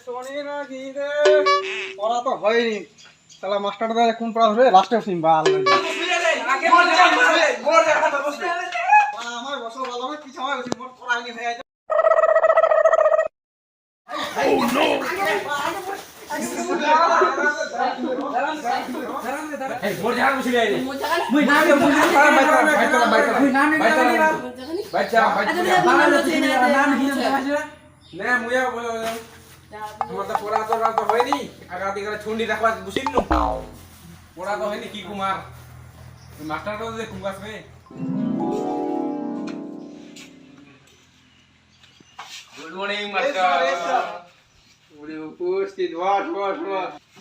শনি না কি রে পড়া তো হয়নি তাহলে মাস্টারটা কোন পড়া ধরে লাস্টে সিম্বা আল্লাহ আমার বসো ভালো আমার পিছে আমার মোট পড়া হয়নি হয়ে যায় Oh no! Hey, board jangan mesti dia ini. Mui nama dia mui nama baca. Mui nama dia. Baca. Nama dia baca. Nah, muya boleh. Mata pura to hoy ni. Agak tinggal chundi rakwa busin nu. Pura to hoy ni ki kumar. Master to de kungas me. Good morning, master. উপস্থিত বস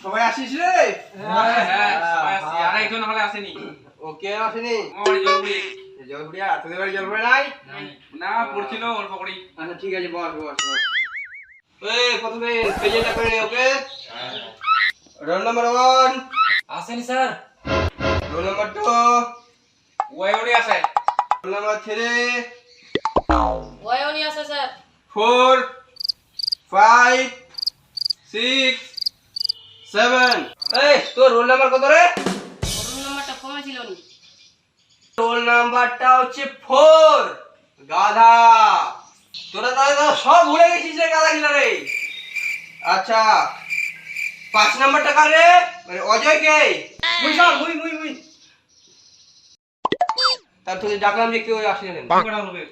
সবাই আসিস রে হ্যাঁ আর একজন হলে আসেনি ওকে আসেনি ওই জলপুরিয়া তোদের বাড়ি জলপুরি নাই না পড়ছিল অল্প করে আচ্ছা ঠিক আছে বস এই প্রথমে পেজটা করে ওকে রোল নাম্বার 1 আসেনি স্যার রোল নাম্বার 2 ওই আছে রোল নাম্বার 3 ওই আছে স্যার 4 5 6 7 এই তোর রোল নাম্বার কত রে রোল নাম্বারটা কমে ছিল নি রোল নাম্বারটা হচ্ছে 4 গাধা তোরা দাদা সব ভুলে গেছিস রে গাধা কিনা রে আচ্ছা 5 নাম্বারটা কার রে মানে অজয় কে মুই সব মুই তার তোকে ডাকলাম যে কেউ আসে না কোনটা হবে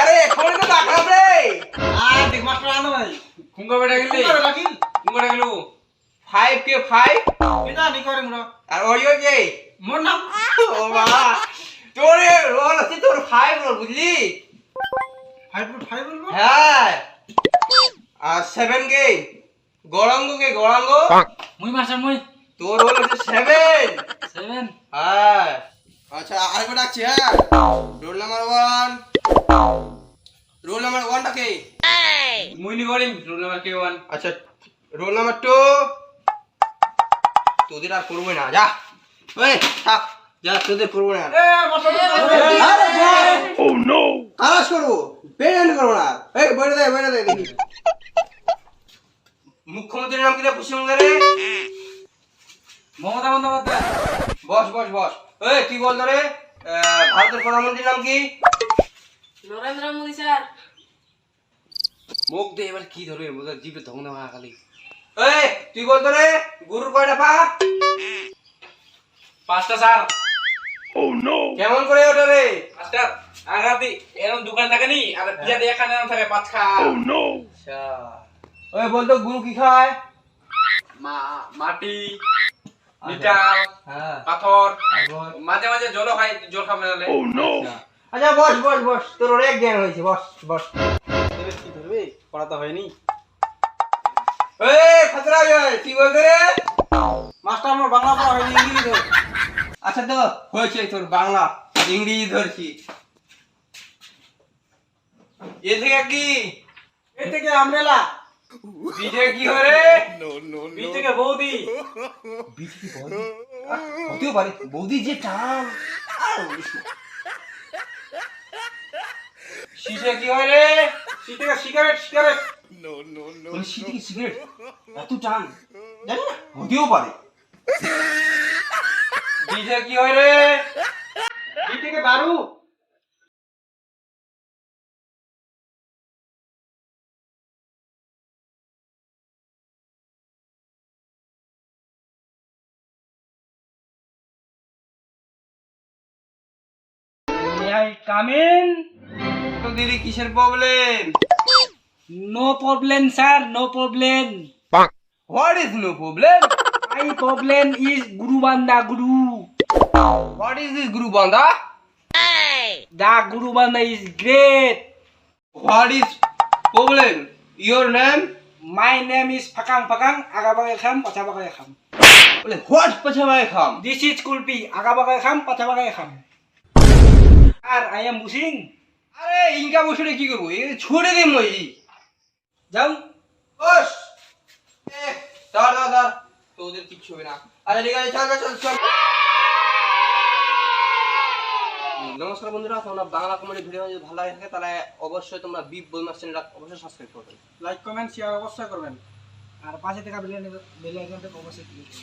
আরে এখন তো ডাকলাম রে আর দেখ মাস্টার আনো ভাই খুঙ্গা বেটা গেলি খুঙ্গা গেলু 5 কে 5 কেটা নি করে মুরা আর অজয় কে মোর নাম ও বাবা তোরে রোল আছে তোর 5 রোল বুঝলি 5 বলবো হ্যাঁ আর 7 কে গড়াঙ্গ মুই মাস্টার মুই তোর রোল আছে 7 হ্যাঁ আচ্ছা আরেকবার ডাকছি হ্যাঁ রোল নাম্বার 1 রোল নাম্বার 1 টা কে মুই নি করিম রোল নাম্বার কে 1 আচ্ছা রোল নাম্বার 2 তোদের আর করব না যা ওই থাক যা তোদের করব না এ ও নো কাজ করব পেন করব না এই বইরে দে দেখি মুখ্যমন্ত্রীর নাম কি রে পশ্চিমবঙ্গের রে মমতা বন্দ্যোপাধ্যায় বস এই কি বল রে ভারতের প্রধানমন্ত্রীর নাম কি নরেন্দ্র মোদি স্যার মুখ দে এবার কি ধরবে মুখ জিভে ধং না খালি এই তুই বল রে গুরুর কয়টা পা 5টা স্যার ও নো কেমন করে ওটা রে মাস্টার আগাতি এরকম দোকান থাকে নি আর পিয়া দিয়ে খানা নাম থাকে 5 খা ও নো আচ্ছা ওই বল তো গুরু কি খায় মাটি মিটাল হ্যাঁ পাথর মাঝে জল খায় জল খাবে না ও নো আচ্ছা বস তোর অনেক জ্ঞান হয়েছে বস তোর কি ধরবে পড়া তো হয়নি এই খাতরা কি বলতে রে মাস্টার আমার বাংলা পড়া হয়নি ইংরেজি ধর আচ্ছা তো হয়েছে তোর বাংলা ইংরেজি ধরছি এ থেকে আমরেলা বিজে কি হরে বিজে কে বৌদি বিজে কি বৌদি হতেও পারে বৌদি যে টান শীতে কি হয় রে শীতে সিগারেট নো শীতে কি সিগারেট এত টান জানি না হতেও পারে বিজে কি হয় রে বিজে কে দারু I come in? তো দিদি কিসের problem? No problem, sir. No problem. What is no problem? My problem is Guru Banda Guru. What is this Guru Banda? The Guru Banda is great. What is problem? Your name? My name is Pakang. Agabagai kham, pachabagai kham. What pachabagai kham? This is Kulpi. Agabagai kham, pachabagai kham. আর I am Busing. আরে ইনকা বসে কি করব এই ছড়ে দে মই যাও বস দাঁড় তোদের কিচ্ছু হবে না আচ্ছা ঠিক আছে চল নমস্কার নমস্কার বন্ধুরা, তোমরা বাংলা কমেডি ভিডিও যদি ভালো লাগে থাকে তাহলে অবশ্যই তোমরা বিপ বলমাস চ্যানেলটা অবশ্যই সাবস্ক্রাইব করবেন। লাইক কমেন্ট শেয়ার অবশ্যই করবেন আর পাশে থাকা বেল আইকনটা অবশ্যই ক্লিক করবেন।